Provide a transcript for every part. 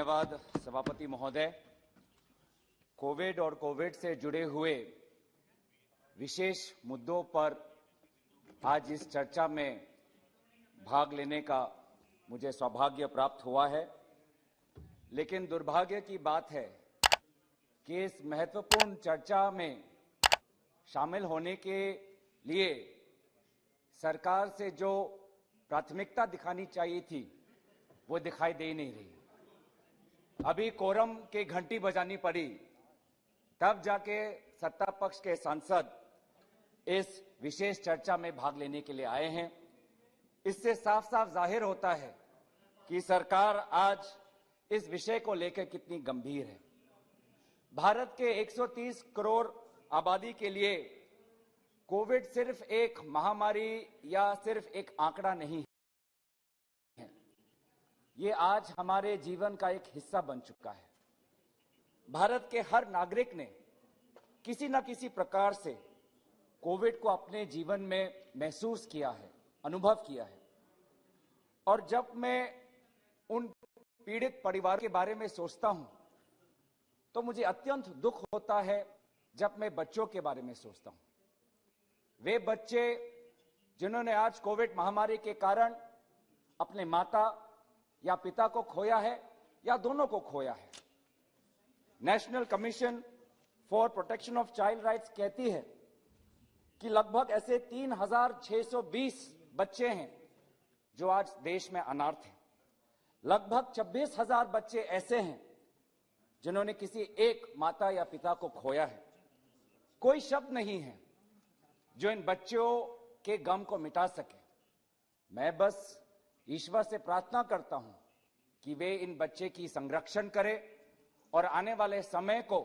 धन्यवाद सभापति महोदय। कोविड और कोविड से जुड़े हुए विशेष मुद्दों पर आज इस चर्चा में भाग लेने का मुझे सौभाग्य प्राप्त हुआ है, लेकिन दुर्भाग्य की बात है कि इस महत्वपूर्ण चर्चा में शामिल होने के लिए सरकार से जो प्राथमिकता दिखानी चाहिए थी वो दिखाई दे नहीं रही। अभी कोरम के घंटी बजानी पड़ी, तब जाके सत्ता पक्ष के सांसद इस विशेष चर्चा में भाग लेने के लिए आए हैं। इससे साफ साफ जाहिर होता है कि सरकार आज इस विषय को लेकर कितनी गंभीर है। भारत के 130 करोड़ आबादी के लिए कोविड सिर्फ एक महामारी या सिर्फ एक आंकड़ा नहीं है, ये आज हमारे जीवन का एक हिस्सा बन चुका है। भारत के हर नागरिक ने किसी न किसी प्रकार से कोविड को अपने जीवन में महसूस किया है, अनुभव किया है। और जब मैं उन पीड़ित परिवार के बारे में सोचता हूं तो मुझे अत्यंत दुख होता है जब मैं बच्चों के बारे में सोचता हूं। वे बच्चे जिन्होंने आज कोविड महामारी के कारण अपने माता या पिता को खोया है या दोनों को खोया है। National commission for protection of child rights कहती है कि लगभग ऐसे 3620 बच्चे हैं जो आज देश में अनाथ हैं। लगभग 26,000 बच्चे ऐसे हैं जिन्होंने किसी एक माता या पिता को खोया है। कोई शब्द नहीं है जो इन बच्चों के गम को मिटा सके। मैं बस ईश्वर से प्रार्थना करता हूं कि वे इन बच्चे की संरक्षण करें और आने वाले समय को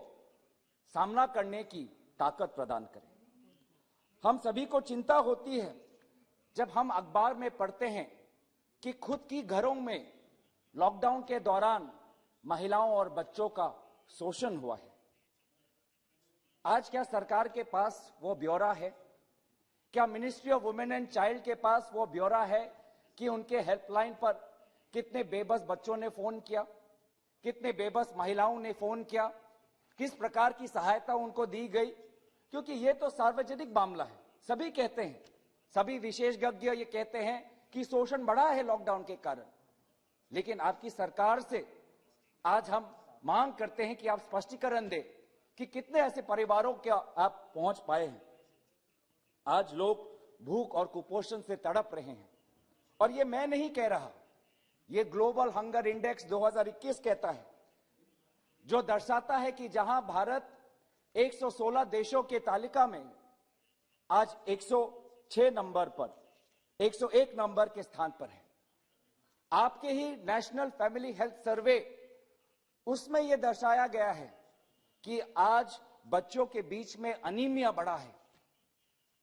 सामना करने की ताकत प्रदान करें। हम सभी को चिंता होती है जब हम अखबार में पढ़ते हैं कि खुद की घरों में लॉकडाउन के दौरान महिलाओं और बच्चों का शोषण हुआ है। आज क्या सरकार के पास वो ब्यौरा है? क्या ministry of women and child के पास वो ब्यौरा है कि उनके हेल्पलाइन पर कितने बेबस बच्चों ने फोन किया, कितने बेबस महिलाओं ने फोन किया, किस प्रकार की सहायता उनको दी गई? क्योंकि ये तो सार्वजनिक मामला है। सभी कहते हैं, सभी विशेषज्ञ ये कहते हैं कि शोषण बढ़ा है लॉकडाउन के कारण। लेकिन आपकी सरकार से आज हम मांग करते हैं कि आप स्पष्टीकरण दें कि कितने ऐसे परिवारों के आप पहुंच पाए हैं। आज लोग भूख और कुपोषण से तड़प रहे हैं और ये मैं नहीं कह रहा, ये ग्लोबल हंगर इंडेक्स 2021 कहता है, जो दर्शाता है कि जहां भारत 116 देशों के तालिका में आज 106 नंबर पर 101 नंबर के स्थान पर है। आपके ही नेशनल फैमिली हेल्थ सर्वे, उसमें यह दर्शाया गया है कि आज बच्चों के बीच में अनीमिया बढ़ा है।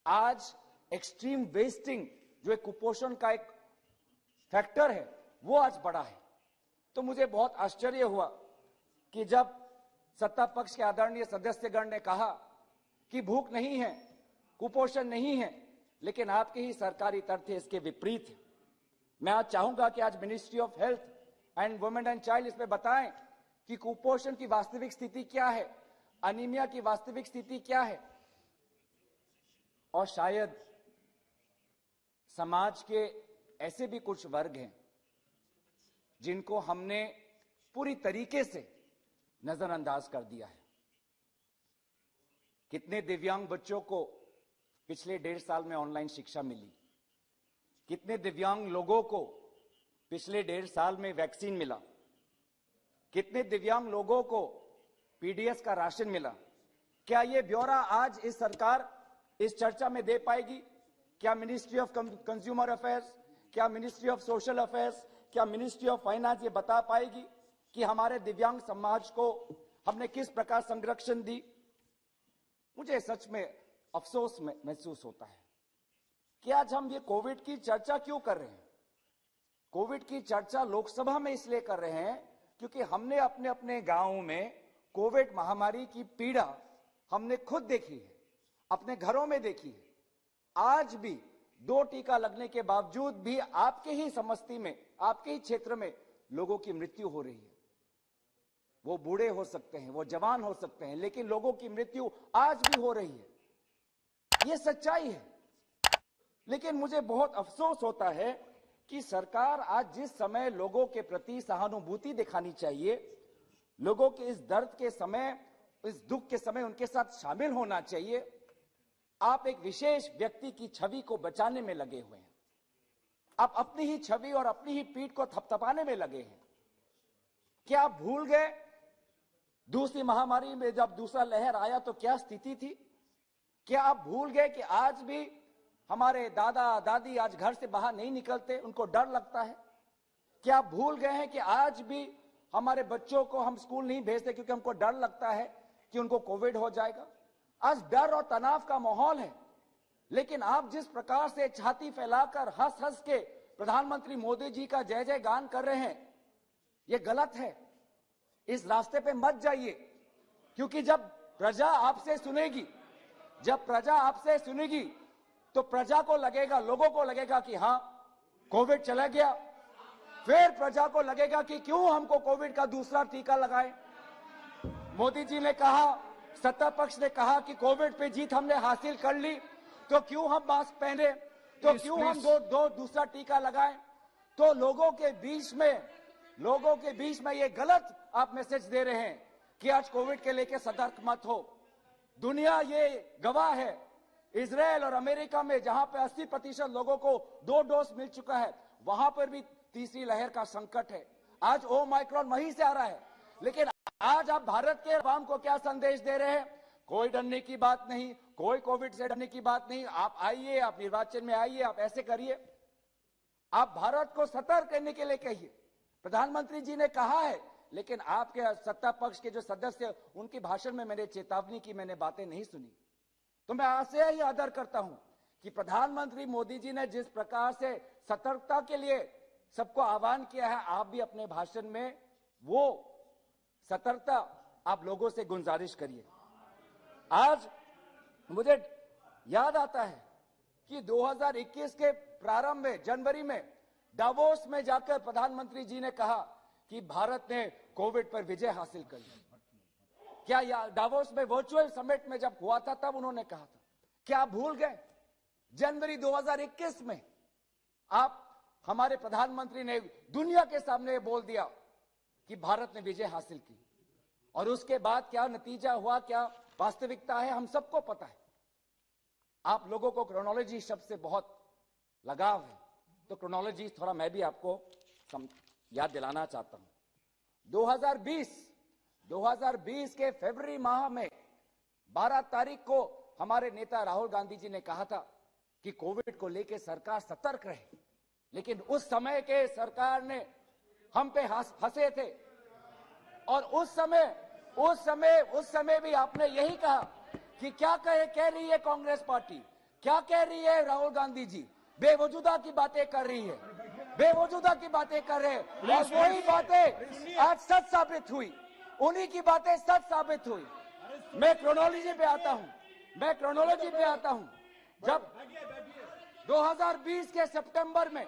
आज एक्सट्रीम वेस्टिंग जो एक कुपोषण का एक फैक्टर है वो आज बढ़ा है। तो मुझे बहुत आश्चर्य हुआ कि जब सत्ता पक्ष के आदरणीय सदस्यगण ने कहा कि भूख नहीं है, कुपोषण नहीं है, लेकिन आपके ही सरकारी तथ्य इसके विपरीत है। मैं आज चाहूंगा कि आज ministry of health and women and child इसमें बताएं कि कुपोषण की वास्तविक स्थिति क्या है, अनीमिया की वास्तविक स्थिति क्या है। और शायद समाज के ऐसे भी कुछ वर्ग हैं जिनको हमने पूरी तरीके से नजरअंदाज कर दिया है। कितने दिव्यांग बच्चों को पिछले 1.5 साल में ऑनलाइन शिक्षा मिली, कितने दिव्यांग लोगों को पिछले 1.5 साल में वैक्सीन मिला, कितने दिव्यांग लोगों को पीडीएस का राशन मिला। क्या ये ब्यौरा आज इस सरकार इस चर्चा में दे पाएगी? क्या मिनिस्ट्री ऑफ कंज्यूमर अफेयर्स, क्या मिनिस्ट्री ऑफ सोशल अफेयर्स, क्या मिनिस्ट्री ऑफ फाइनेंस ये बता पाएगी कि हमारे दिव्यांग समाज को हमने किस प्रकार संरक्षण दी? मुझे सच में अफसोस महसूस होता है कि आज हम ये कोविड की चर्चा क्यों कर रहे हैं। कोविड की चर्चा लोकसभा में इसलिए कर रहे हैं क्योंकि हमने अपने अपने गांवों में कोविड महामारी की पीड़ा हमने खुद देखी है, अपने घरों में देखी है। आज भी 2 टीका लगने के बावजूद भी आपके ही समष्टि में, आपके ही क्षेत्र में लोगों की मृत्यु हो रही है। वो बूढ़े हो सकते हैं, वो जवान हो सकते हैं, लेकिन लोगों की मृत्यु आज भी हो रही है। ये सच्चाई है। लेकिन मुझे बहुत अफसोस होता है कि सरकार आज जिस समय लोगों के प्रति सहानुभूति दिखानी चाहिए, लोगों के इस दर्द के समय, इस दुख के समय उनके साथ शामिल होना चाहिए, आप एक विशेष व्यक्ति की छवि को बचाने में लगे हुए हैं। आप अपनी ही छवि और अपनी ही पीठ को थपथपाने में लगे हैं। क्या आप भूल गए दूसरी महामारी में जब दूसरा लहर आया तो क्या स्थिति थी? क्या आप भूल गए कि आज भी हमारे दादा दादी आज घर से बाहर नहीं निकलते, उनको डर लगता है? क्या आप भूल गए हैं कि आज भी हमारे बच्चों को हम स्कूल नहीं भेजते क्योंकि हमको डर लगता है कि उनको कोविड हो जाएगा? आज डर और तनाव का माहौल है। लेकिन आप जिस प्रकार से छाती फैलाकर हंस हंस के प्रधानमंत्री मोदी जी का जय जय गान कर रहे हैं, यह गलत है। इस रास्ते पे मत जाइए, क्योंकि जब प्रजा आपसे सुनेगी, जब प्रजा आपसे सुनेगी तो प्रजा को लगेगा, लोगों को लगेगा कि हां कोविड चला गया। फिर प्रजा को लगेगा कि क्यों हमको कोविड का दूसरा टीका लगाए। मोदी जी ने कहा, सत्ता पक्ष ने कहा कि कोविड पे जीत हमने हासिल कर ली, तो क्यों हम मास्क पहने, तो क्यों हम दूसरा टीका लगाएं। तो लोगों के बीच में ये गलत आप मैसेज दे रहे हैं कि आज कोविड के लेके सतर्क मत हो। दुनिया ये गवाह है, इजराइल और अमेरिका में जहां पे 80% लोगों को 2 डोज मिल चुका है, वहां पर भी तीसरी लहर का संकट है। आज ओमाइक्रॉन वहीं से आ रहा है। लेकिन आज आप भारत के आवाम को क्या संदेश दे रहे हैं? कोई डरने की बात नहीं, कोई कोविड से डरने की बात नहीं। आप आइए, आप निर्वाचन में आइए, आप ऐसे करिए। आप भारत को सतर्क करने के लिए कहिए। प्रधानमंत्री जी ने कहा है, लेकिन आपके सत्ता पक्ष के जो सदस्य, उनके भाषण में मैंने चेतावनी की, मैंने बातें नहीं सुनी। तो मैं आपसे ही आदर करता हूं कि प्रधानमंत्री मोदी जी ने जिस प्रकार से सतर्कता के लिए सबको आह्वान किया है, आप भी अपने भाषण में वो सतर्कता आप लोगों से गुजारिश करिए। आज मुझे याद आता है कि 2021 के प्रारंभ में, जनवरी में डावोस में जाकर प्रधानमंत्री जी ने कहा कि भारत ने कोविड पर विजय हासिल कर ली। क्या डावोस में वर्चुअल समिट में जब हुआ था तब उन्होंने कहा था? क्या आप भूल गए? जनवरी 2021 में आप, हमारे प्रधानमंत्री ने दुनिया के सामने बोल दिया कि भारत ने विजय हासिल की। और उसके बाद क्या नतीजा हुआ, क्या वास्तविकता है, हम सबको पता है। आप लोगों को क्रोनोलॉजी शब्द से बहुत लगाव है, तो क्रोनोलॉजी थोड़ा मैं भी आपको याद दिलाना चाहता हूं। 2020 के फरवरी माह में 12 तारीख को हमारे नेता राहुल गांधी जी ने कहा था कि कोविड को लेकर सरकार सतर्क रहे। लेकिन उस समय के सरकार ने हम पे हंसे थे। और उस समय भी आपने यही कहा कि क्या कह रही है कांग्रेस पार्टी, क्या कह रही है राहुल गांधी जी, बेवजूदा की बातें कर रही है, बेवजूदा की बातें कर रहे हैं। और वही बातें आज सच साबित हुई, उन्हीं की बातें सच साबित हुई। मैं क्रोनोलॉजी पे आता हूं, जब 2020 के सितंबर में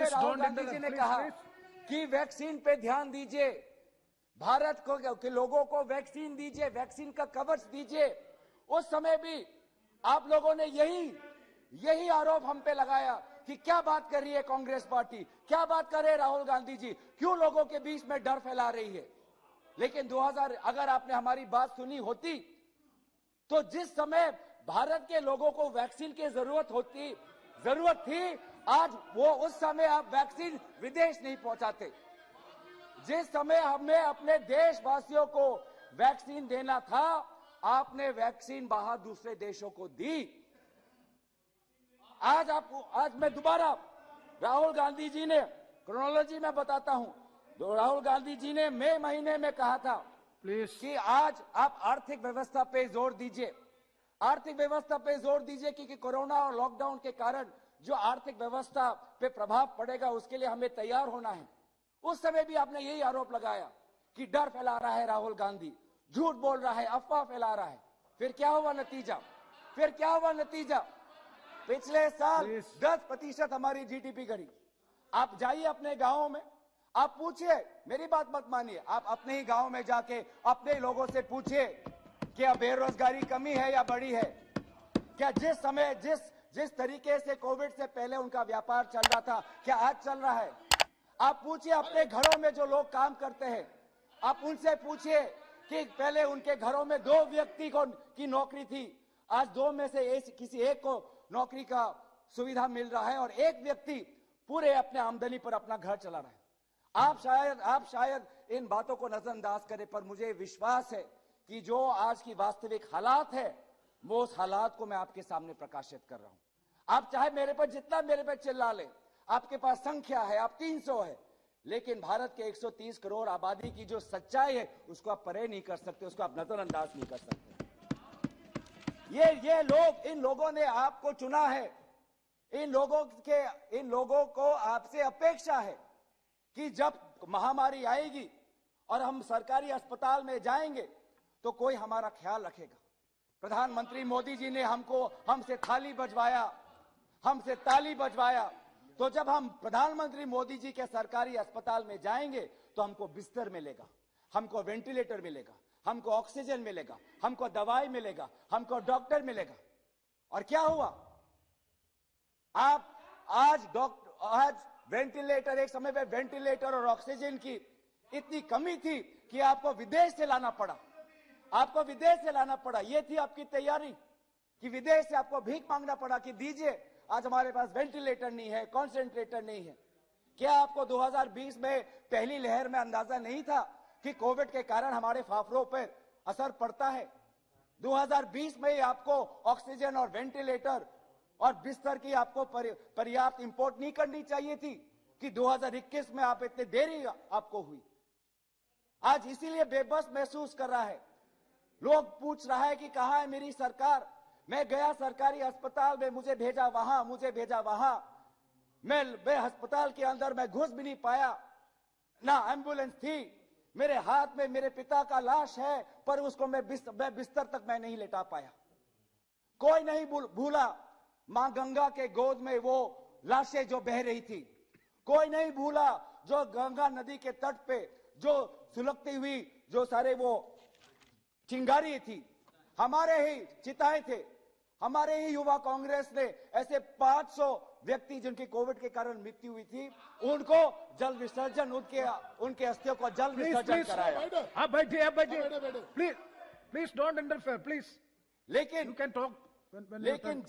राहुल गांधी जी ने कहा कि वैक्सीन पे ध्यान दीजिए, भारत को के लोगों को वैक्सीन दीजिए, वैक्सीन का कवच दीजिए। उस समय भी आप लोगों ने यही आरोप हम पे लगाया कि क्या बात कर रही है कांग्रेस पार्टी, क्या बात कर रहे हैं राहुल गांधी जी, क्यों लोगों के बीच में डर फैला रही है। लेकिन अगर आपने हमारी बात सुनी होती तो जिस समय भारत के लोगों को वैक्सीन की जरूरत थी, आज वो उस समय आप वैक्सीन विदेश नहीं पहुंचाते। जिस समय हमें अपने देशवासियों को वैक्सीन देना था, आपने वैक्सीन बाहर दूसरे देशों को दी। आज मैं दोबारा राहुल गांधी जी ने, क्रोनोलॉजी में बताता हूं, तो राहुल गांधी जी ने मई महीने में कहा था कि आज आप आर्थिक व्यवस्था पे जोर दीजिए, क्योंकि कोरोना और लॉकडाउन के कारण जो आर्थिक व्यवस्था पे प्रभाव पड़ेगा उसके लिए हमें तैयार होना है। उस समय भी आपने यही आरोप लगाया कि डर फैला रहा है राहुल गांधी, झूठ बोल रहा है, अफवाह फैला रहा है। फिर क्या हुआ नतीजा? पिछले साल 10% हमारी जीडीपी घटी। आप जाइए अपने गांवों में, आप पूछिए, मेरी बात मत मानिए, आप अपने ही गांव में जाके अपने ही लोगों से पूछिए क्या बेरोजगारी कमी है या बढ़ी है। क्या जिस समय जिस तरीके से कोविड से पहले उनका व्यापार चल रहा था, क्या आज चल रहा है? आप पूछिए अपने घरों में जो लोग काम करते हैं, आप उनसे पूछिए कि पहले उनके घरों में 2 व्यक्ति की नौकरी थी, आज 2 में से किसी एक को नौकरी का सुविधा मिल रहा है और एक व्यक्ति पूरे अपने आमदनी पर अपना घर चला रहा है। आप शायद इन बातों को नजरअंदाज करें, पर मुझे विश्वास है कि जो आज की वास्तविक हालात है, वो उस हालात को मैं आपके सामने प्रकाशित कर रहा हूं। आप चाहे जितना मेरे पे चिल्ला ले, आपके पास संख्या है, आप 300 है, लेकिन भारत के 130 करोड़ आबादी की जो सच्चाई है उसको आप परे नहीं कर सकते, उसको आप नजरअंदाज नहीं कर सकते। इन लोगों ने आपको चुना है, इन लोगों को आपसे अपेक्षा है कि जब महामारी आएगी और हम सरकारी अस्पताल में जाएंगे तो कोई हमारा ख्याल रखेगा। प्रधानमंत्री मोदी जी ने हमसे ताली बजवाया, तो जब हम प्रधानमंत्री मोदी जी के सरकारी अस्पताल में जाएंगे तो हमको बिस्तर मिलेगा, हमको वेंटिलेटर मिलेगा, हमको ऑक्सीजन मिलेगा, हमको दवाई मिलेगा, हमको डॉक्टर मिलेगा। और क्या हुआ? आज वेंटिलेटर, एक समय पे वेंटिलेटर और ऑक्सीजन की इतनी कमी थी कि आपको विदेश से लाना पड़ा। ये थी आपकी तैयारी कि विदेश से आपको भीख मांगना पड़ा कि दीजिए, आज हमारे पास वेंटिलेटर नहीं है, कॉन्सेंट्रेटर नहीं है। क्या आपको 2020 में पहली लहर में अंदाजा नहीं था कि कोविड के कारण हमारे फेफड़ों पर असर पड़ता है? 2020 में ही आपको ऑक्सीजन और वेंटिलेटर और बिस्तर की आपको पर्याप्त इंपोर्ट नहीं करनी चाहिए थी कि 2021 में आप इतने देरी आपको हुई? आज इसीलिए बेबस महसूस कर रहा है, लोग पूछ रहा है कि कहां है मेरी सरकार। मैं गया सरकारी अस्पताल में, मुझे भेजा वहां, मैं अस्पताल के अंदर मैं घुस भी नहीं पाया, ना एम्बुलेंस थी, मेरे हाथ में मेरे पिता का लाश है, पर उसको मैं बिस्तर तक मैं नहीं लेटा पाया। कोई नहीं भूला मां गंगा के गोद में वो लाशें जो बह रही थी, कोई नहीं भूला जो गंगा नदी के तट पे जो सुलगती हुई जो सारे वो चिंगारी थी, हमारे ही चिताएं थे। हमारे ही युवा कांग्रेस ने ऐसे 500 व्यक्ति जिनकी कोविड के कारण मृत्यु हुई थी, उनको जल विसर्जन, उनके अस्थियों को जल विसर्जन कराया। आप बैठिए प्लीज डोंट इंटरफेयर प्लीज। लेकिन यू कैन टॉक। लेकिन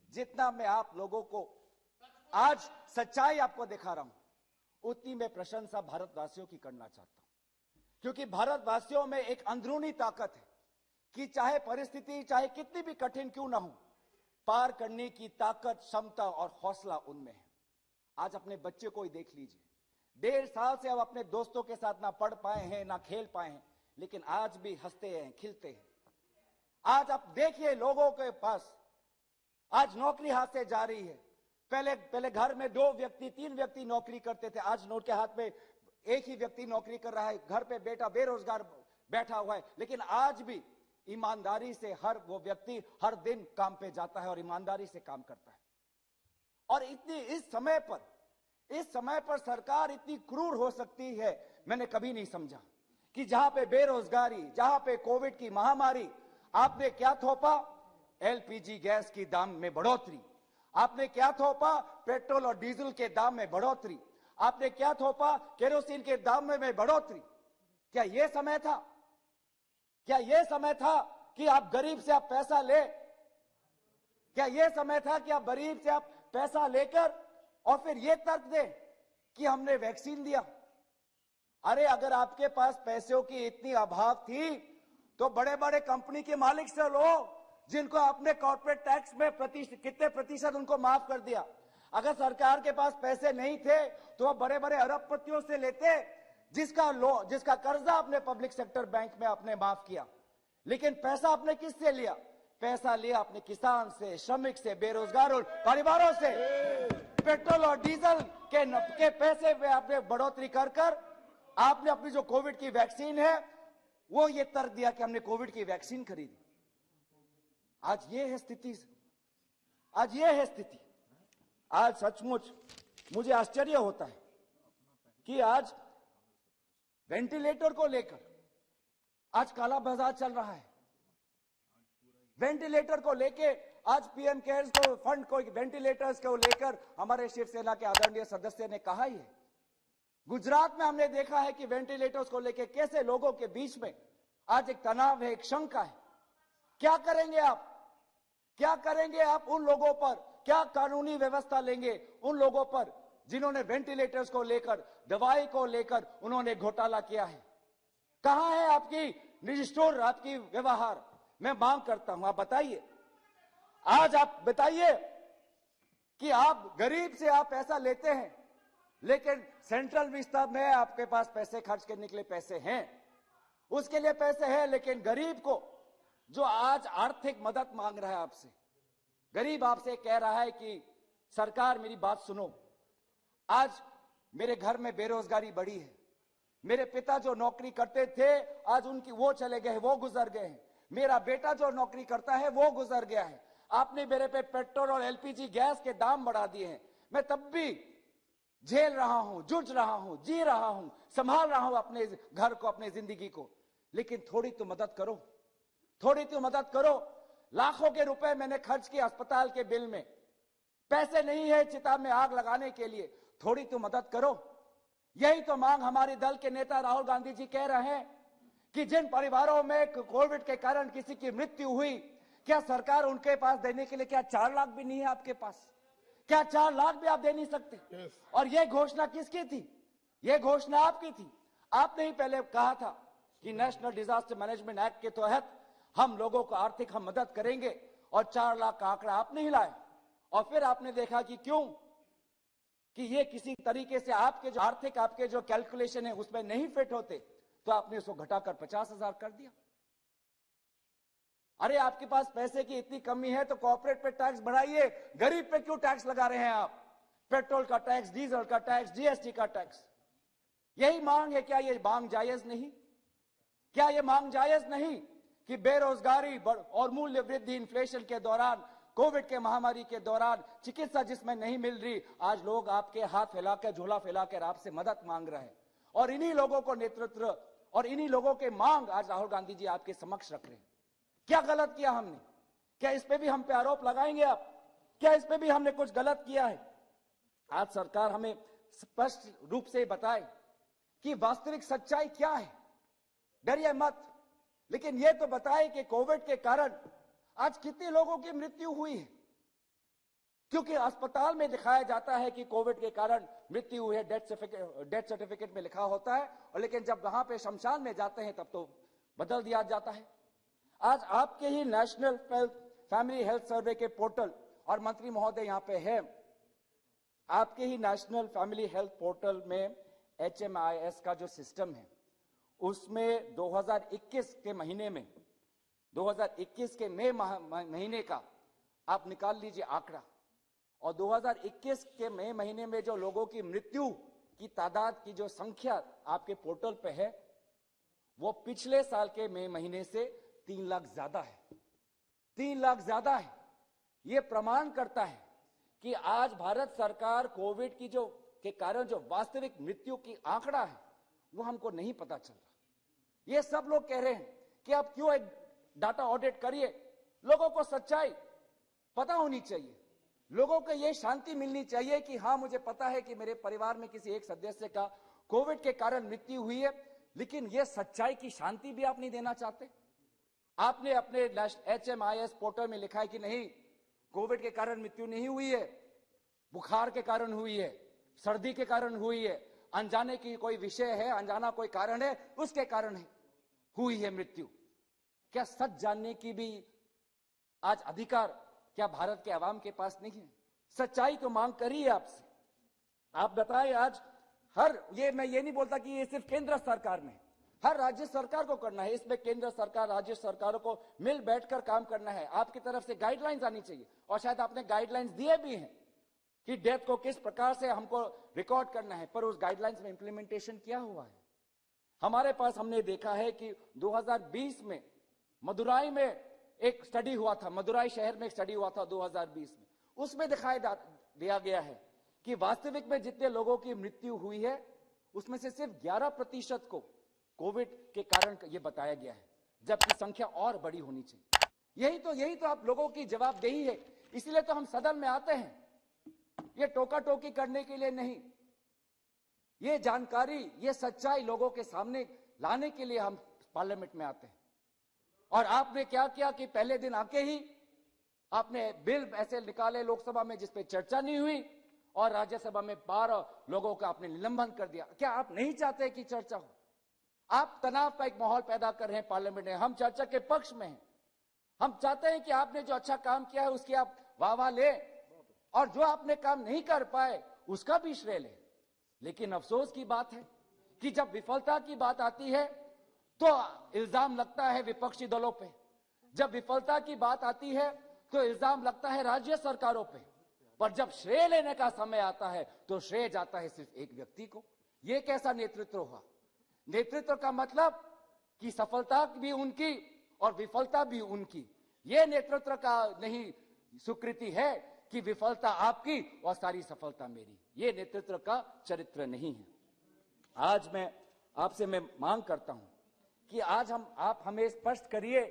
जितना मैं आप लोगों को आज सच्चाई आपको दिखा रहा हूं, उतनी मैं प्रशंसा भारतवासियों की करना चाहता हूं, क्योंकि भारतवासियों में एक अंदरूनी ताकत है कि चाहे परिस्थिति चाहे कितनी भी कठिन क्यों ना हो, पार करने की ताकत, क्षमता और हौसला उनमें है। आज अपने बच्चे को ही देख लीजिए, 1.5 साल से अब अपने दोस्तों के साथ ना पढ़ पाए हैं ना खेल पाए हैं, लेकिन आज भी हंसते हैं, खिलते हैं। आज आप देखिए लोगों के पास आज नौकरी हाथ से जा रही है। पहले घर में 2 व्यक्ति 3 व्यक्ति नौकरी करते थे, आज नोट के हाथ में एक ही व्यक्ति नौकरी कर रहा है, घर पे बेटा बेरोजगार बैठा हुआ है, लेकिन आज भी ईमानदारी से हर वो व्यक्ति हर दिन काम पे जाता है और ईमानदारी से काम करता है। और इस समय पर सरकार इतनी क्रूर हो सकती है, मैंने कभी नहीं समझा कि जहां पे बेरोजगारी, जहां पे कोविड की महामारी, आपने क्या थोपा? एलपीजी गैस की दाम में बढ़ोतरी। आपने क्या थोपा? पेट्रोल और डीजल के दाम में बढ़ोतरी। आपने क्या थोपा? केरोसिन के दाम में बढ़ोतरी। क्या यह समय था? क्या यह समय था कि आप गरीब से आप पैसा ले? क्या यह समय था कि आप गरीब से आप पैसा लेकर और फिर यह तर्क दे कि हमने वैक्सीन दिया? अरे अगर आपके पास पैसों की इतनी अभाव थी तो बड़े बड़े कंपनी के मालिक से लो, जिनको आपने कॉर्पोरेट टैक्स में कितने प्रतिशत उनको माफ कर दिया। अगर सरकार के पास पैसे नहीं थे तो वह बड़े बड़े अरबपतियों से लेते, जिसका कर्जा आपने पब्लिक सेक्टर बैंक में आपने माफ किया। लेकिन पैसा आपने किससे लिया? पैसा लिया अपने किसान से, श्रमिक से, बेरोजगार परिवारों से। पेट्रोल और डीजल के पैसे में आपने बढ़ोतरी कर आपने अपनी जो कोविड की वैक्सीन है वो ये तर्क दिया कि हमने कोविड की वैक्सीन खरीदी। आज ये है स्थिति। आज सचमुच मुझे आश्चर्य होता है कि आज वेंटिलेटर को लेकर आज काला बाजार चल रहा है। वेंटिलेटर को लेके आज पीएम केयर्स को फंड को वेंटिलेटर्स को लेकर हमारे शिवसेना के आदरणीय सदस्य ने कहा ही है। गुजरात में हमने देखा है कि वेंटिलेटर्स को लेकर कैसे लोगों के बीच में आज एक तनाव है, एक शंका है। क्या करेंगे आप? क्या करेंगे आप उन लोगों पर? क्या कानूनी व्यवस्था लेंगे उन लोगों पर जिन्होंने वेंटिलेटर्स को लेकर, दवाई को लेकर उन्होंने घोटाला किया है? कहां है आपकी निष्ठुर, आपकी व्यवहार? मैं मांग करता हूं, आप बताइए। आज आप बताइए कि आप गरीब से आप पैसा लेते हैं, लेकिन सेंट्रल विस्तार में आपके पास पैसे खर्च करने के लिए पैसे हैं, उसके लिए पैसे हैं, लेकिन गरीब को जो आज आर्थिक मदद मांग रहा है आपसे, गरीब आपसे कह रहा है कि सरकार मेरी बात सुनो। आज मेरे घर में बेरोजगारी बढ़ी है, मेरे पिता जो नौकरी करते थे आज उनकी वो चले गए, वो गुजर गए हैं। मेरा बेटा जो नौकरी करता है वो गुजर गया है। आपने मेरे पे पेट्रोल और एलपीजी गैस के दाम बढ़ा दिए हैं। मैं तब भी झेल रहा हूं, जूझ रहा हूं, जी रहा हूं, संभाल रहा हूं अपने घर को, अपनी जिंदगी को, लेकिन थोड़ी तो मदद करो, थोड़ी तो मदद करो। लाखों के रुपए मैंने खर्च किए अस्पताल के बिल में, पैसे नहीं है चिता में आग लगाने के लिए, थोड़ी तो मदद करो। यही तो मांग हमारे दल के नेता राहुल गांधी जी कह रहे हैं कि जिन परिवारों में कोविड के कारण किसी की मृत्यु हुई, क्या सरकार उनके पास देने के लिए क्या 4 लाख भी नहीं है आपके पास? क्या 4 लाख भी आप दे नहीं सकते? और यह घोषणा किसकी थी? यह घोषणा आपकी थी। आपने ही पहले कहा था कि नेशनल डिजास्टर मैनेजमेंट एक्ट के तहत हम लोगों को आर्थिक हम मदद करेंगे, और 4 लाख का आंकड़ा आपने ही लाया। और फिर आपने देखा कि क्यों कि ये किसी तरीके से आपके जो आर्थिक आपके जो कैलकुलेशन है उसमें नहीं फिट होते, तो आपने उसको घटाकर 50,000 कर दिया। अरे आपके पास पैसे की इतनी कमी है तो कॉर्पोरेट पे टैक्स बढ़ाइए, गरीब पे क्यों टैक्स लगा रहे हैं आप? पेट्रोल का टैक्स, डीजल का टैक्स, जीएसटी का टैक्स, यही मांग है। क्या ये मांग जायज नहीं? क्या ये मांग जायज नहीं कि बेरोजगारी और मूल्य वृद्धि इन्फ्लेशन के दौरान, कोविड के महामारी के दौरान चिकित्सा जिसमें नहीं मिल रही, आज लोग आपके हाथ फैलाकर, झोला फैलाकर आपसे मदद मांग रहे हैं, और इन्हीं लोगों को नेतृत्व और इन्हीं लोगों के मांग आज राहुल गांधी जी आपके समक्ष रख रहे हैं। क्या गलत किया हमने? क्या इस पे भी हम पे आरोप लगाएंगे आप? क्या इस पे भी हमने कुछ गलत किया है? आज सरकार हमें स्पष्ट रूप से बताए कि वास्तविक सच्चाई क्या है। डरिए मत, लेकिन यह तो बताए कि कोविड के कारण आज कितने लोगों की मृत्यु हुई है। क्योंकि अस्पताल में दिखाया जाता है कि कोविड के कारण मृत्यु हुई है, डेथ सर्टिफिकेट में लिखा होता है, और लेकिन जब वहां पे शमशान में जाते हैं तब तो बदल दिया जाता है। आज आपके ही नेशनल फैमिली हेल्थ सर्वे के पोर्टल, और मंत्री महोदय यहां पे है, आपके ही नेशनल फैमिली हेल्थ पोर्टल में HMIS का जो सिस्टम है उसमें 2021 के महीने में, 2021 के मई महीने का आप निकाल लीजिए आंकड़ा, और 2021 के मई महीने में जो लोगों की मृत्यु की तादाद की जो संख्या आपके पोर्टल पे है, वो पिछले साल के मई महीने से 3 लाख ज्यादा है। 3 लाख ज्यादा है। ये प्रमाण करता है कि आज भारत सरकार कोविड की जो के कारण जो वास्तविक मृत्यु की आंकड़ा है वो हमको नहीं पता चल रहा। ये सब लोग कह रहे हैं कि आप क्यों एक डाटा ऑडिट करिए, लोगों को सच्चाई पता होनी चाहिए, लोगों को ये शांति मिलनी चाहिए कि हाँ मुझे पता है कि मेरे परिवार में किसी एक सदस्य का कोविड के कारण मृत्यु हुई है, लेकिन ये सच्चाई की शांति भी आप नहीं देना चाहते। आपने अपने HMIS पोर्टल में लिखा है कि नहीं, कोविड के कारण मृत्यु नहीं हुई है, बुखार के कारण हुई है, सर्दी के कारण हुई है, अनजाने की कोई विषय है, अनजाना कोई कारण है, उसके कारण हुई है मृत्यु। क्या सच जानने की भी आज अधिकार क्या भारत के आवाम के पास नहीं है? सच्चाई तो मांग करी है आपसे। आप बताएं आज मैं ये नहीं बोलता कि ये सिर्फ केंद्र सरकार में, हर राज्य सरकार को करना है। इसमें केंद्र सरकार, राज्य सरकारों को मिल बैठकर काम करना है। आपकी तरफ से गाइडलाइंस आनी चाहिए, और शायद आपने गाइडलाइंस दिए भी हैं कि डेथ को किस प्रकार से हमको रिकॉर्ड करना है, पर उस गाइडलाइंस में इंप्लीमेंटेशन क्या हुआ है? हमारे पास हमने देखा है कि 2020 में मदुराई में एक स्टडी हुआ था, मदुराई शहर में एक स्टडी हुआ था 2020 में, उसमें दिखाया दिया गया है कि वास्तविक में जितने लोगों की मृत्यु हुई है उसमें से सिर्फ 11% को कोविड के कारण ये बताया गया है, जबकि संख्या और बड़ी होनी चाहिए। यही तो आप लोगों की जवाबदेही है। इसलिए तो हम सदन में आते हैं, ये टोका टोकी करने के लिए नहीं, ये जानकारी, ये सच्चाई लोगों के सामने लाने के लिए हम पार्लियामेंट में आते हैं। और आपने क्या किया कि पहले दिन आके ही आपने बिल ऐसे निकाले लोकसभा में जिस पे चर्चा नहीं हुई, और राज्यसभा में 12 लोगों का आपने निलंबन कर दिया। क्या आप नहीं चाहते कि चर्चा हो? आप तनाव का एक माहौल पैदा कर रहे हैं पार्लियामेंट में। हम चर्चा के पक्ष में हैं। हम चाहते हैं कि आपने जो अच्छा काम किया है उसकी आप वाह ले, और जो आपने काम नहीं कर पाए उसका भी श्रेय ले। लेकिन अफसोस की बात है कि जब विफलता की बात आती है तो इल्जाम लगता है विपक्षी दलों पे, जब विफलता की बात आती है तो इल्जाम लगता है राज्य सरकारों पे, पर जब श्रेय लेने का समय आता है तो श्रेय जाता है सिर्फ एक व्यक्ति को। यह कैसा नेतृत्व हुआ? नेतृत्व का मतलब कि सफलता भी उनकी और विफलता भी उनकी। यह नेतृत्व का नहीं स्वीकृति है कि विफलता आपकी और सारी सफलता मेरी। यह नेतृत्व का चरित्र नहीं है। आज मैं आपसे मांग करता हूं कि आज आप हमें स्पष्ट करिए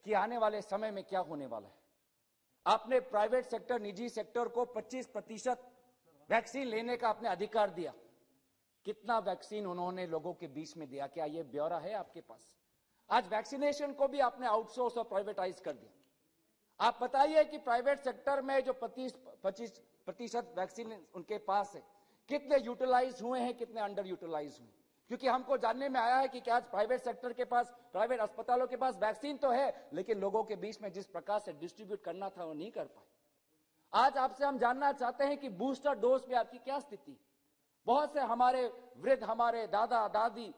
कि आने वाले समय में क्या होने वाला है। आपने प्राइवेट सेक्टर, निजी सेक्टर को 25% वैक्सीन लेने का आपने अधिकार दिया। कितना वैक्सीन उन्होंने लोगों के बीच में दिया? क्या यह ब्यौरा है आपके पास? आज वैक्सीनेशन को भी आपने आउटसोर्स और प्राइवेटाइज कर दिया। आप बताइए कि प्राइवेट सेक्टर में जो 25% वैक्सीन उनके पास है, कितने यूटिलाइज हुए हैं, कितने अंडर यूटिलाइज हुए? क्योंकि हमको जानने में आया है कि आज प्राइवेट सेक्टर के पास, प्राइवेट अस्पतालों के पास वैक्सीन तो है, लेकिन लोगों के बीच में जिस प्रकार से डिस्ट्रीब्यूट करना था वो नहीं कर पाए। आज आपसे हम जानना चाहते हैं कि बूस्टर डोज पे आपकी क्या स्थिति? बहुत से हमारे वृद्ध, हमारे दादा दादी,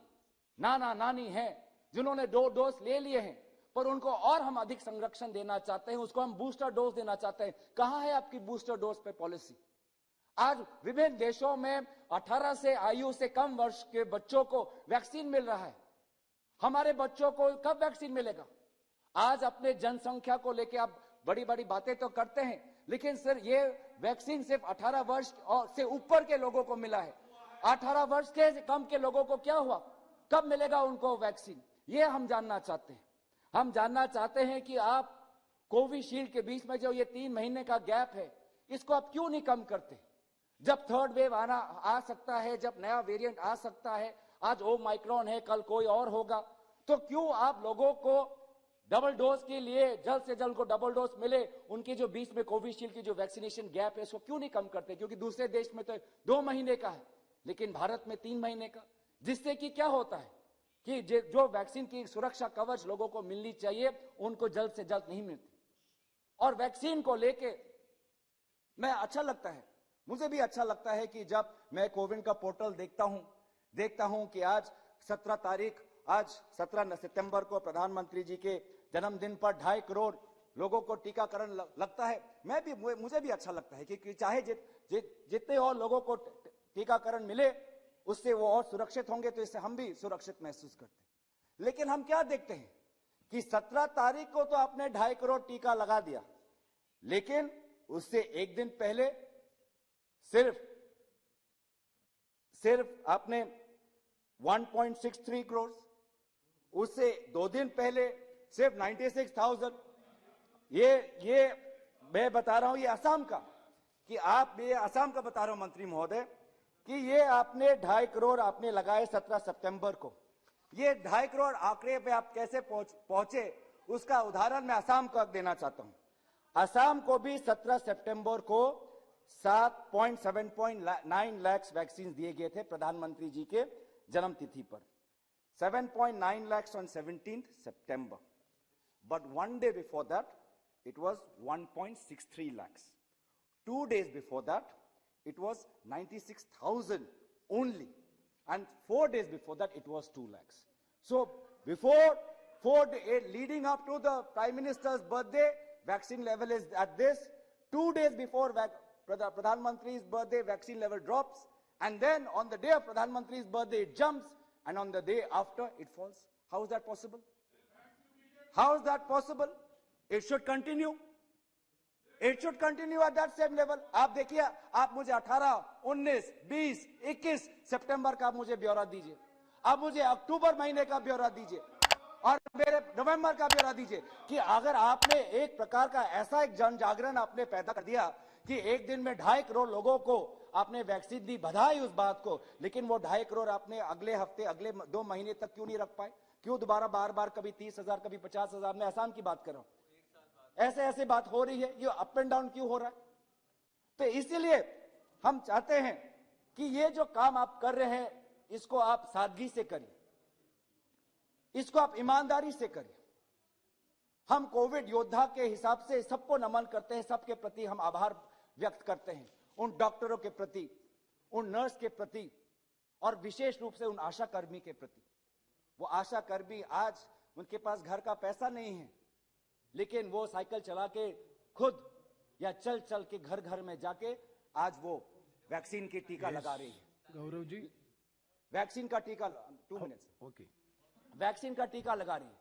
नाना नानी हैं जिन्होंने 2 डोज ले लिए हैं, पर उनको और हम अधिक संरक्षण देना चाहते हैं, उसको हम बूस्टर डोज देना चाहते हैं। कहां है आपकी बूस्टर डोज पे पॉलिसी? आज विभिन्न देशों में 18 से आयु से कम वर्ष के बच्चों को वैक्सीन मिल रहा है। हमारे बच्चों को कब वैक्सीन मिलेगा? आज अपने जनसंख्या को लेकर आप बड़ी बड़ी बातें तो करते हैं, लेकिन सर ये वैक्सीन सिर्फ 18 वर्ष और से ऊपर के लोगों को मिला है। 18 वर्ष के कम के लोगों को क्या हुआ? कब मिलेगा उनको वैक्सीन? ये हम जानना चाहते हैं। हम जानना चाहते हैं कि आप कोविशील्ड के बीच में जो ये 3 महीने का गैप है, इसको आप क्यों नहीं कम करते? जब थर्ड वेव आ सकता है, जब नया वेरिएंट आ सकता है, आज ओमाइक्रॉन है, कल कोई और होगा, तो क्यों आप लोगों को डबल डोज के लिए जल्द से जल्द को डबल डोज मिले, उनके जो बीच में कोविशील्ड की जो वैक्सीनेशन गैप है इसको क्यों नहीं कम करते? क्योंकि दूसरे देश में तो 2 महीने का है, लेकिन भारत में 3 महीने का, जिससे कि क्या होता है कि जो वैक्सीन की सुरक्षा कवच लोगों को मिलनी चाहिए उनको जल्द से जल्द नहीं मिलती। और वैक्सीन को लेके मैं अच्छा लगता है, मुझे भी अच्छा लगता है कि जब मैं कोविन का पोर्टल देखता हूं कि आज 17 सितंबर को प्रधानमंत्री जी के जन्मदिन पर 2.5 करोड़ लोगों को टीकाकरण लगता है। मुझे भी अच्छा लगता है कि चाहे जितने और लोगों को टीकाकरण मिले उससे वो और सुरक्षित होंगे, तो इससे हम भी सुरक्षित महसूस करते हैं। लेकिन हम क्या देखते हैं कि 17 तारीख को तो आपने 2.5 करोड़ टीका लगा दिया, लेकिन उससे एक दिन पहले सिर्फ आपने 1.63 करोड़, उससे 2 दिन पहले सिर्फ 96,000। ये मैं बता रहा हूं, ये असम का, कि आप ये असम का बता रहा हूं मंत्री महोदय, कि ये आपने 2.5 करोड़ आपने लगाए 17 सितंबर को। ये 2.5 करोड़ आंकड़े पे आप कैसे पहुंचे, उसका उदाहरण मैं असम को देना चाहता हूं। असम को भी 17 सितंबर को 7.9 लाख वैक्सीन दिए गए थे प्रधानमंत्री जी के जन्म तिथि पर। 7.9 lakhs on 17th September. But 1 day before that, it was 1.63 lakhs. 2 days before that, it was 96,000 only. And 4 days before that, it was 2 lakhs. So leading up to the Prime Minister's birthday, vaccine level is at this. 2 days before Pradhan Mantri's birthday, vaccine level drops. And then on the day of Pradhan Mantri's birthday, it jumps. And on the day after, it falls. How is that possible? How is that possible? It should continue. It should continue at that same level. आप देखिए, आप मुझे 18, 19, 20, 21 सितंबर का मुझे ब्यौरा दीजिए, आप मुझे अक्टूबर महीने का ब्यौरा दीजिए और मेरे नवंबर का ब्यौरा दीजिए कि अगर आपने एक प्रकार का ऐसा एक जन जागरण आपने पैदा कर दिया कि एक दिन में 2.5 करोड़ लोगों को आपने वैक्सीन दी, बधाई उस बात को, लेकिन वो 2.5 करोड़ आपने अगले हफ्ते, अगले 2 महीने तक क्यों नहीं रख पाए? क्यों दोबारा बार बार कभी 30,000 कभी 50,000? मैं आसाम की बात कर रहा हूं, ऐसे ऐसे बात हो रही है, ये अप एंड डाउन क्यों हो रहा है? तो इसीलिए हम चाहते हैं कि ये जो काम आप कर रहे हैं इसको आप सादगी से करिए, इसको आप ईमानदारी से करिए। हम कोविड योद्धा के हिसाब से सबको नमन करते हैं, सबके प्रति हम आभार व्यक्त करते हैं, उन डॉक्टरों के प्रति, उन नर्स के प्रति और विशेष रूप से उन आशा कर्मी के प्रति। वो आशा कर्मी आज उनके पास घर का पैसा नहीं है, लेकिन वो साइकिल चला के खुद या चल चल के घर घर में जाके आज वो वैक्सीन की टीका लगा रही है। गौरव जी, वैक्सीन का टीका 2 मिनट ओके, वैक्सीन का टीका लगा रही है,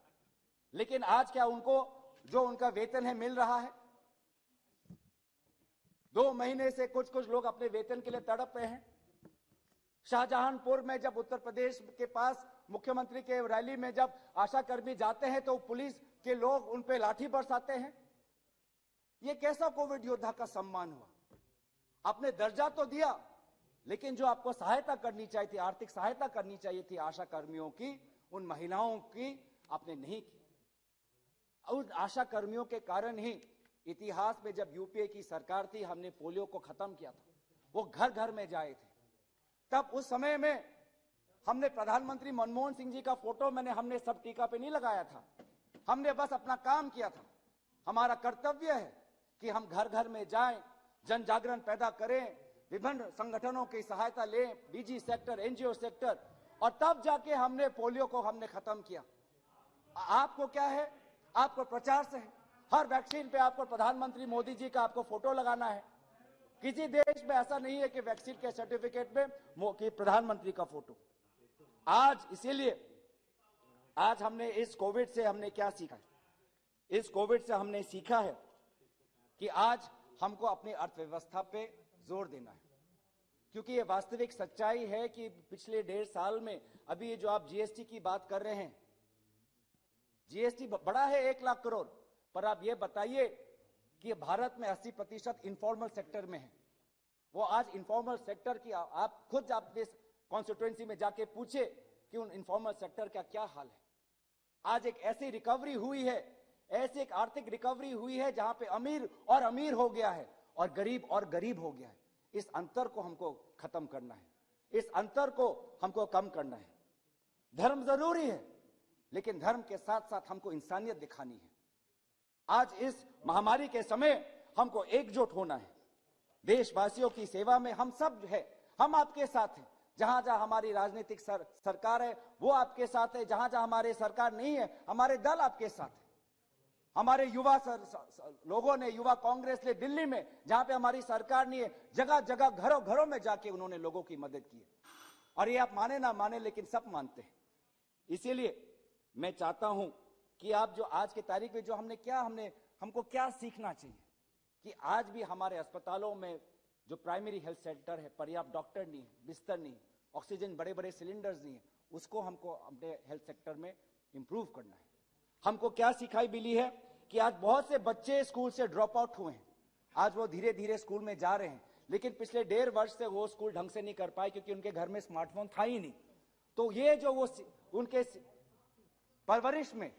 लेकिन आज क्या उनको जो उनका वेतन है मिल रहा है? 2 महीने से कुछ कुछ लोग अपने वेतन के लिए तड़प रहे हैं। शाहजहांपुर में जब उत्तर प्रदेश के पास मुख्यमंत्री के रैली में जब आशा कर्मी जाते हैं तो पुलिस के लोग उन पे लाठी बरसाते हैं। ये कैसा कोविड योद्धा का सम्मान हुआ? आपने दर्जा तो दिया, लेकिन जो आपको सहायता करनी चाहिए थी, आर्थिक सहायता करनी चाहिए थी आशा कर्मियों की, उन महिलाओं की, आपने नहीं की। उन आशा कर्मियों के कारण ही इतिहास में जब यूपीए की सरकार थी, हमने पोलियो को खत्म किया था, वो घर घर में जाए थे। तब उस समय में हमने प्रधानमंत्री मनमोहन सिंह जी का फोटो हमने सब टीका पे नहीं लगाया था, हमने बस अपना काम किया था। हमारा कर्तव्य है कि हम घर घर में जाएं, जन जागरण पैदा करें, विभिन्न संगठनों की सहायता लें, डीजी सेक्टर, एनजीओ सेक्टर, और तब जाके हमने पोलियो को हमने खत्म किया। आपको क्या है? आपको प्रचार से है, हर वैक्सीन पे आपको प्रधानमंत्री मोदी जी का आपको फोटो लगाना है। किसी देश में ऐसा नहीं है कि वैक्सीन के सर्टिफिकेट में कि प्रधानमंत्री का फोटो। आज इसीलिए आज हमने इस कोविड से हमने क्या सीखा है? इस कोविड से हमने सीखा है कि आज हमको अपनी अर्थव्यवस्था पे जोर देना है, क्योंकि ये वास्तविक सच्चाई है कि पिछले 1.5 साल में, अभी ये जो आप जीएसटी की बात कर रहे हैं, जीएसटी बड़ा है 1 लाख करोड़, पर आप ये बताइए कि भारत में 80% इनफॉर्मल सेक्टर में है। वो आज इनफॉर्मल सेक्टर की आप खुद अपने कॉन्स्टिट्यूएंसी में जाके पूछे कि उन इनफॉर्मल सेक्टर का क्या हाल है। आज एक ऐसी रिकवरी हुई है, ऐसी एक आर्थिक रिकवरी हुई है जहां पे अमीर और अमीर हो गया है और गरीब हो गया है। इस अंतर को हमको खत्म करना है, इस अंतर को हमको कम करना है। धर्म जरूरी है, लेकिन धर्म के साथ साथ हमको इंसानियत दिखानी है। आज इस महामारी के समय हमको एकजुट होना है। देशवासियों की सेवा में हम सब है, हम आपके साथ हैं। जहां जहां हमारी राजनीतिक सरकार है वो आपके साथ है, जहां जहां हमारे सरकार नहीं है हमारे दल आपके साथ है। हमारे युवा लोगों ने, युवा कांग्रेस ने दिल्ली में, जहां पे हमारी सरकार नहीं है, जगह जगह घरों घरों में जाके उन्होंने लोगों की मदद की है। और ये आप माने ना माने, लेकिन सब मानते हैं। इसीलिए मैं चाहता हूं कि आप जो आज की तारीख में जो हमको क्या सीखना चाहिए कि आज भी हमारे अस्पतालों में जो प्राइमरी हेल्थ सेंटर है, पर्याप्त डॉक्टर नहीं है, बिस्तर नहीं, ऑक्सीजन बड़े बड़े सिलेंडर्स नहीं है, उसको हमको अपने हेल्थ सेक्टर में इंप्रूव करना है। हमको क्या सिखाई मिली है कि आज बहुत से बच्चे स्कूल से ड्रॉप आउट हुए हैं। आज वो धीरे धीरे स्कूल में जा रहे हैं, लेकिन पिछले 1.5 वर्ष से वो स्कूल ढंग से नहीं कर पाए क्योंकि उनके घर में स्मार्टफोन था ही नहीं। तो ये जो वो उनके परवरिश में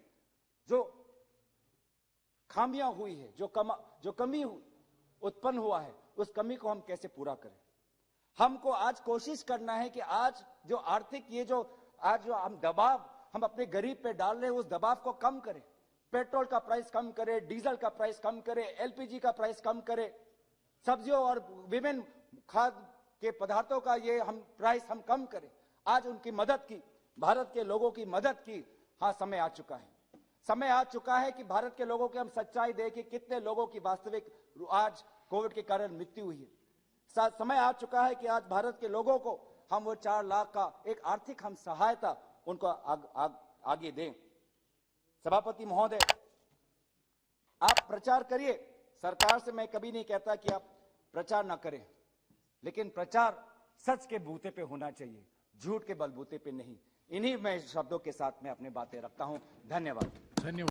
जो खामियां हुई है, जो कमी उत्पन्न हुआ है, उस कमी को हम कैसे पूरा करें। हमको आज कोशिश करना है कि आज जो आर्थिक आज जो हम दबाव हम अपने गरीब पे डाल रहे हैं, उस दबाव को कम करें। पेट्रोल का प्राइस कम करें, डीजल का प्राइस कम करें, एलपीजी का प्राइस कम करें, सब्जियों और विभिन्न खाद्य के पदार्थों का प्राइस हम कम करें। आज उनकी मदद की, भारत के लोगों की मदद की, हाँ, समय आ चुका है। समय आ चुका है कि भारत के लोगों की हम सच्चाई दें कि कितने लोगों की वास्तविक आज कोविड के कारण मृत्यु हुई है। समय आ चुका है कि आज भारत के लोगों को हम वो 4 लाख का एक आर्थिक हम सहायता उनको आगे दें। सभापति महोदय, आप प्रचार करिए, सरकार से मैं कभी नहीं कहता कि आप प्रचार ना करें, लेकिन प्रचार सच के बूते पे होना चाहिए, झूठ के बलबूते पे नहीं। इन्हीं मैं शब्दों के साथ मैं अपनी बातें रखता हूं। धन्यवाद। धन्यवाद।